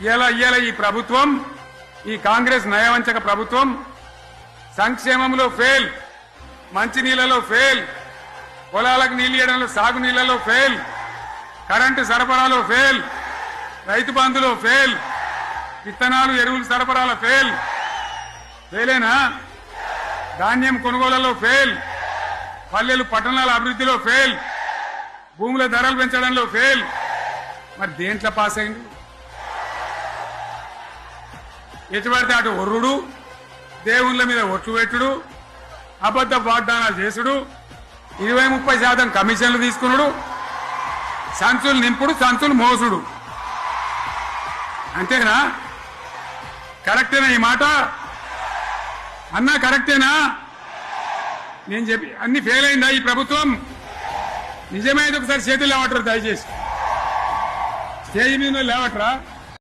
ఇయ్యాల ఈ ప్రభుత్వం, ఈ కాంగ్రెస్ నయవంచక ప్రభుత్వం సంక్షేమంలో ఫెయిల్, మంచినీళ్లలో ఫెయిల్, పొలాలకు నీళ్లు ఇవ్వడంలో సాగు నీళ్లలో ఫెయిల్, కరెంటు సరఫరాలో ఫెయిల్, రైతు బంధులో ఫెయిల్, విత్తనాలు ఎరువులు సరఫరాలో ఫెయిలేనా? ధాన్యం కొనుగోళ్లలో ఫెయిల్, పల్లెలు పట్టణాల అభివృద్ధిలో ఫెయిల్, భూముల ధరలు పెంచడంలో ఫెయిల్. మరి దేంట్లో పాస్ అయింది? ఎటుపడితే అటు ఒర్రుడు, దేవుళ్ళ మీద ఒట్లు పెట్టుడు, అబద్ధ వాగ్దానాలు చేసుడు, 20-30% కమిషన్లు తీసుకున్నాడు, సంచులు నింపుడు, సంచులు మోసుడు. అంతేనా? కరెక్టేనా ఈ మాట అన్నా? కరెక్టేనా? నేను చెప్పి అన్ని ఫెయిల్ అయిందా ఈ ప్రభుత్వం? నిజమైతే ఒకసారి చేతులు లేవట్రా, దయచేసి స్టేజ్ మీద లేవట్రా.